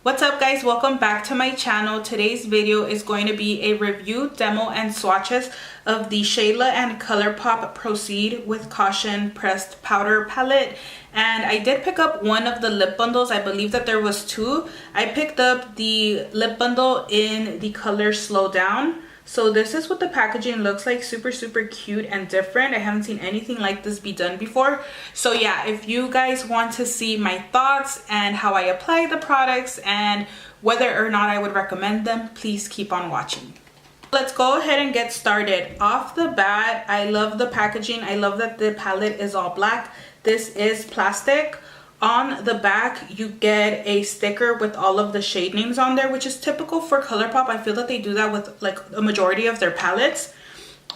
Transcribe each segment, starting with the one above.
What's up guys, welcome back to my channel. Today's video is going to be a review, demo, and swatches of the Shayla and Colourpop Proceed with Caution Pressed Powder Palette. And I did pick up one of the lip bundles. I believe that there was two. I picked up the lip bundle in the color Slow Down. So this is what the packaging looks like. Super cute and different. I haven't seen anything like this be done before. So yeah, if you guys want to see my thoughts and how I apply the products and whether or not I would recommend them, please keep on watching. Let's go ahead and get started. Off the bat, I love the packaging. I love that the palette is all black. This is plastic. On the back, you get a sticker with all of the shade names on there, which is typical for Colourpop. I feel that they do that with like a majority of their palettes.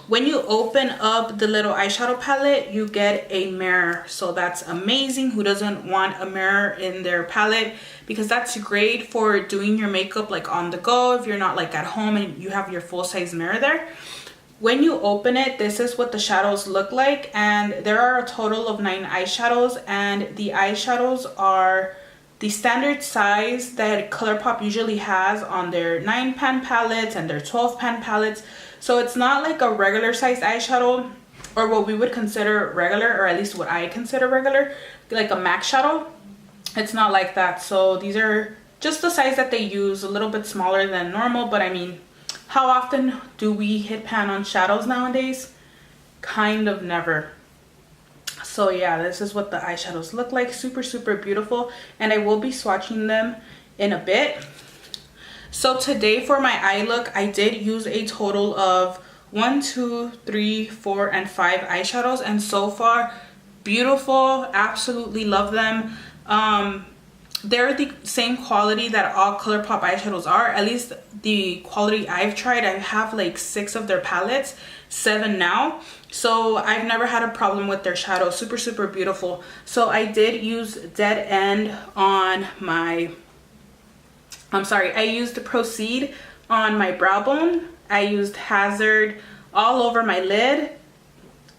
When you open up the little eyeshadow palette, you get a mirror. So that's amazing. Who doesn't want a mirror in their palette? Because that's great for doing your makeup like on the go if you're not like at home and you have your full-size mirror there. When you open it, this is what the shadows look like, and there are a total of 9 eyeshadows, and the eyeshadows are the standard size that Colourpop usually has on their 9-pan palettes and their 12-pan palettes. So it's not like a regular size eyeshadow, or what we would consider regular, or at least what I consider regular, like a MAC shadow. It's not like that. So these are just the size that they use, a little bit smaller than normal, but I mean, how often do we hit pan on shadows nowadays? Kind of never. So yeah, this is what the eyeshadows look like. Super beautiful, and I will be swatching them in a bit. So today for my eye look, I did use a total of 1, 2, 3, 4, and 5 eyeshadows, and so far beautiful. Absolutely love them. They're the same quality that all Colourpop eyeshadows are, at least the quality I've tried. I have like 6 of their palettes, 7 now, so I've never had a problem with their shadows. Super beautiful. So I did use Dead End on my, I used the Proceed on my brow bone. I used Hazard all over my lid.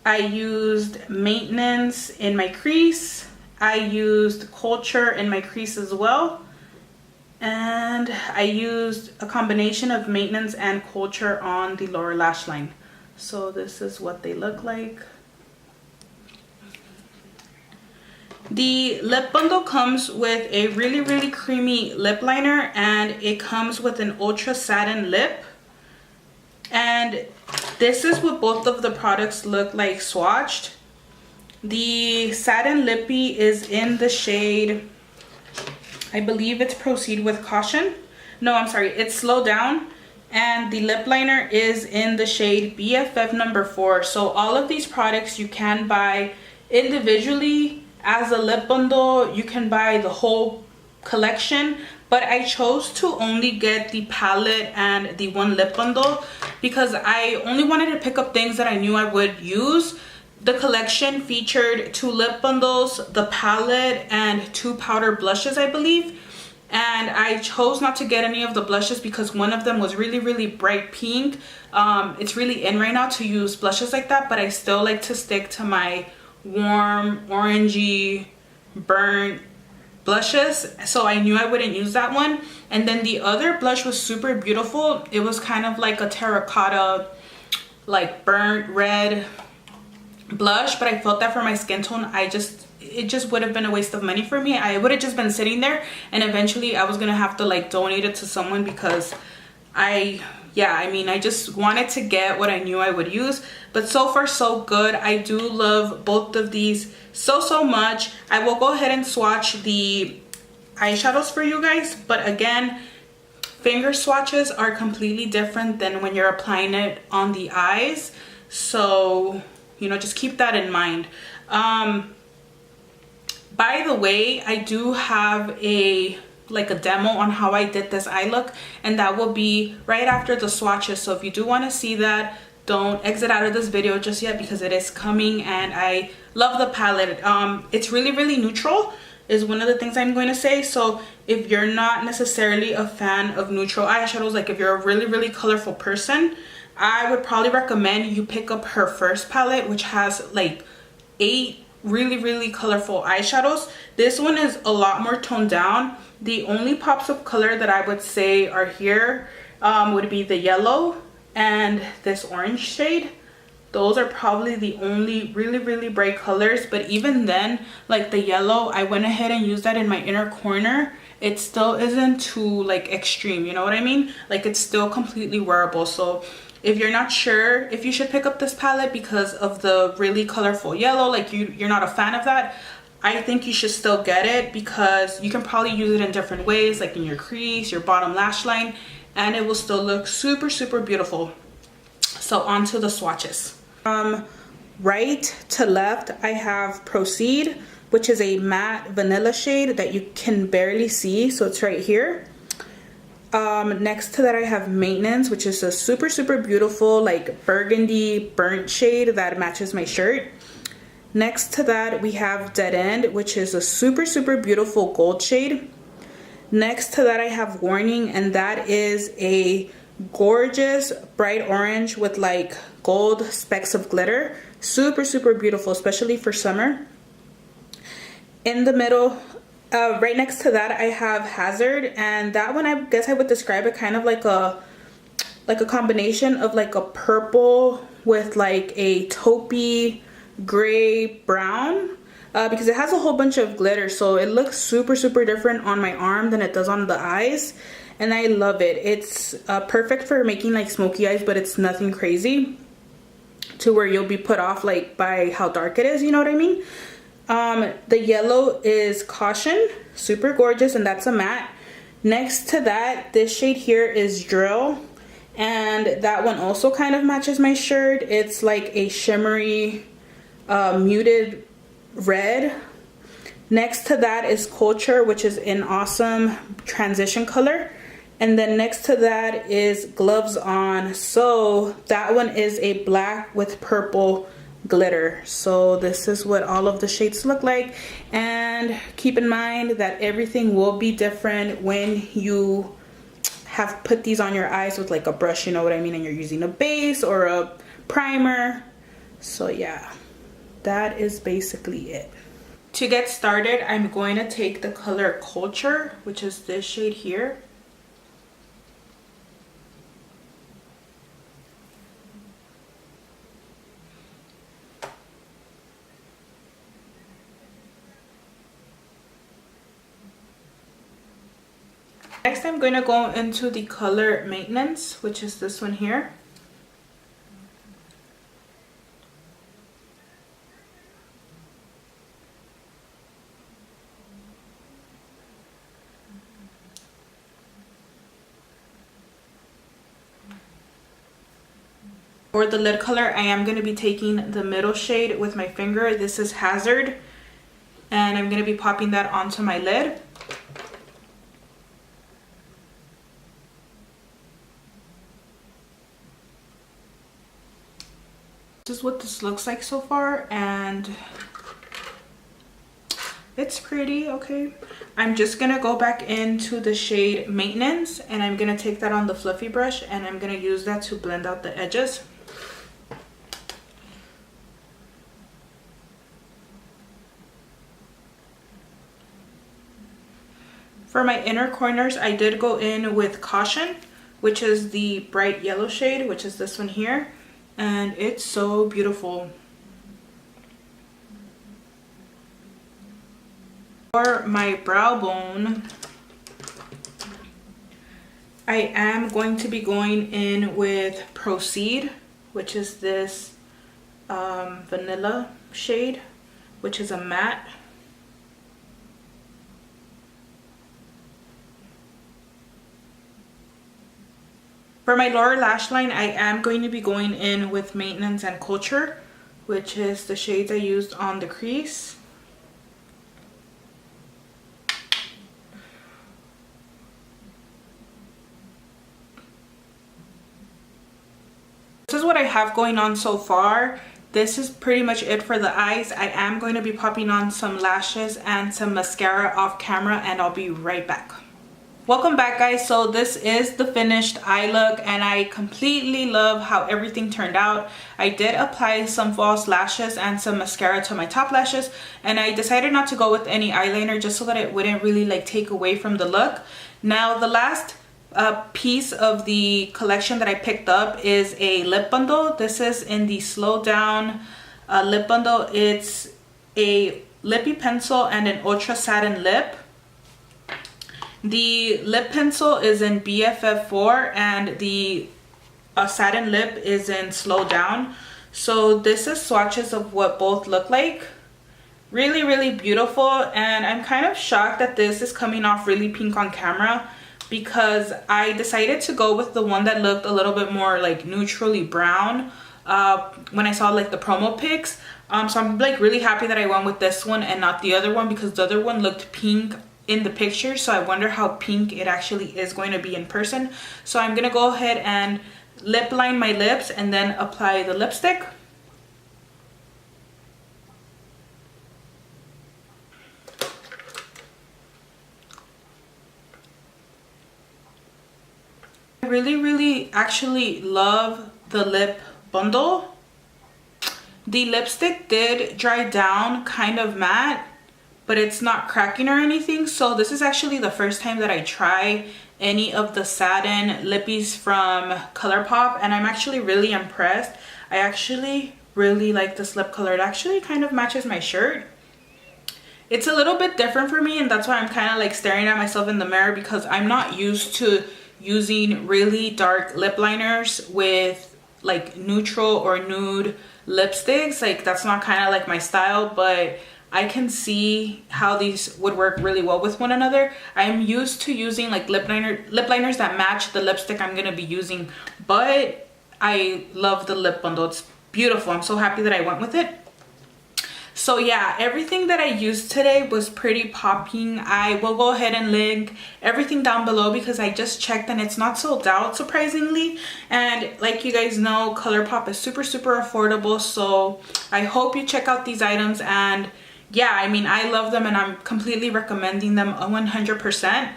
I used Maintenance in my crease. I used Culture in my crease as well, and I used a combination of Maintenance and Culture on the lower lash line. So this is what they look like. The lip bundle comes with a really creamy lip liner, and it comes with an ultra satin lip, and this is what both of the products look like swatched. The satin lippy is in the shade, I believe it's Proceed with Caution. No, I'm sorry, it's Slow Down. And the lip liner is in the shade BFF number 4. So all of these products you can buy individually as a lip bundle. You can buy the whole collection, but I chose to only get the palette and the one lip bundle because I only wanted to pick up things that I knew I would use. The collection featured 2 lip bundles, the palette, and 2 powder blushes, I believe. And I chose not to get any of the blushes because one of them was really bright pink. It's really in right now to use blushes like that, but I still like to stick to my warm, orangey, burnt blushes. So I knew I wouldn't use that one. And then the other blush was super beautiful. It was kind of like a terracotta, like burnt red blush, but I felt that for my skin tone it just would have been a waste of money for me. I would have just been sitting there, and eventually I was gonna have to like donate it to someone because I just wanted to get what I knew I would use. But so far so good. I do love both of these so much. I will go ahead and swatch the eyeshadows for you guys, but again, finger swatches are completely different than when you're applying it on the eyes, so you know, just keep that in mind. By the way, I do have a demo on how I did this eye look, and that will be right after the swatches. So if you do want to see that, don't exit out of this video just yet because it is coming, and I love the palette. It's really neutral is one of the things I'm going to say. So if you're not necessarily a fan of neutral eyeshadows, like if you're a really colorful person, I would probably recommend you pick up her first palette, which has like 8 really colorful eyeshadows. This one is a lot more toned down. The only pops of color that I would say are here would be the yellow and this orange shade. Those are probably the only really bright colors, but even then, like the yellow, I went ahead and used that in my inner corner. It still isn't too like extreme, you know what I mean? Like it's still completely wearable. So if you're not sure if you should pick up this palette because of the really colorful yellow, like you're not a fan of that, I think you should still get it because you can probably use it in different ways, like in your crease, your bottom lash line, and it will still look super beautiful. So on to the swatches. From right to left, I have Proceed, which is a matte vanilla shade that you can barely see, so it's right here. Next to that, I have Maintenance, which is a super beautiful like burgundy burnt shade that matches my shirt. Next to that, we have Dead End, which is a super beautiful gold shade. Next to that, I have Warning, and that is a gorgeous bright orange with like gold specks of glitter. Super beautiful, especially for summer. In the middle, right next to that, I have Hazard, and that one I guess I would describe it kind of like a combination of like a purple with like a taupey gray brown, because it has a whole bunch of glitter, so it looks super different on my arm than it does on the eyes, and I love it. It's perfect for making like smoky eyes, but it's nothing crazy to where you'll be put off like by how dark it is, you know what I mean? The yellow is Caution, super gorgeous, and that's a matte. Next to that, this shade here is Drill, and that one also kind of matches my shirt. It's like a shimmery muted red. Next to that is Culture, which is an awesome transition color. And then next to that is Gloves On. So that one is a black with purple glitter. So this is what all of the shades look like. And keep in mind that everything will be different when you have put these on your eyes with like a brush, you know what I mean, and you're using a base or a primer. So yeah, that is basically it. To get started, I'm going to take the color Culture, which is this shade here. Next, I'm going to go into the color Maintenance, which is this one here. For the lid color, I am going to be taking the middle shade with my finger. This is Hazard, and I'm going to be popping that onto my lid. This is what this looks like so far, and it's pretty. Okay, I'm just gonna go back into the shade Maintenance, and I'm gonna take that on the fluffy brush, and I'm gonna use that to blend out the edges. For my inner corners, I did go in with Caution, which is the bright yellow shade, which is this one here. And it's so beautiful. For my brow bone, I am going to be going in with Proceed, which is this vanilla shade, which is a matte. For my lower lash line, I am going to be going in with Maintenance and Culture, which is the shades I used on the crease. This is what I have going on so far. This is pretty much it for the eyes. I am going to be popping on some lashes and some mascara off camera, and I'll be right back. Welcome back, guys. So this is the finished eye look, and I completely love how everything turned out. I did apply some false lashes and some mascara to my top lashes, and I decided not to go with any eyeliner just so that it wouldn't really like take away from the look. Now the last piece of the collection that I picked up is a lip bundle. This is in the Slow Down lip bundle. It's a lippy pencil and an ultra satin lip. The lip pencil is in BFF4 and the satin lip is in Slow Down. So this is swatches of what both look like. Really, really beautiful, and I'm kind of shocked that this is coming off really pink on camera because I decided to go with the one that looked a little bit more like neutrally brown when I saw like the promo pics. So I'm like really happy that I went with this one and not the other one, because the other one looked pink in the picture, so I wonder how pink it actually is going to be in person. So I'm gonna go ahead and lip line my lips and then apply the lipstick. I really actually love the lip bundle. The lipstick did dry down kind of matte, but it's not cracking or anything. So this is actually the first time that I try any of the satin lippies from Colourpop, and I'm actually really impressed. I actually really like this lip color. It actually kind of matches my shirt. It's a little bit different for me, and that's why I'm kind of like staring at myself in the mirror, because I'm not used to using really dark lip liners with like neutral or nude lipsticks. Like that's not kind of like my style, but I can see how these would work really well with one another. I'm used to using like lip liners that match the lipstick I'm gonna be using, but I love the lip bundle. It's beautiful. I'm so happy that I went with it. So yeah, everything that I used today was pretty popping. I will go ahead and link everything down below because I just checked and it's not sold out, surprisingly. And like you guys know, Colourpop is super affordable. So I hope you check out these items, and yeah, I mean, I love them and I'm completely recommending them 100%.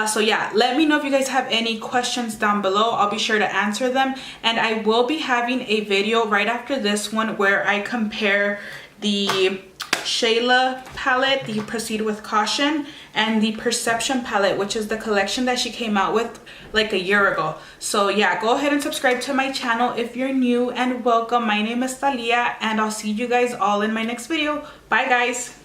So yeah, let me know if you guys have any questions down below. I'll be sure to answer them, and I will be having a video right after this one where I compare the Shayla palette, the Proceed with Caution, and the Perception palette, which is the collection that she came out with like a year ago. So yeah, go ahead and subscribe to my channel if you're new, and welcome. My name is Missthalyy, and I'll see you guys all in my next video. Bye guys.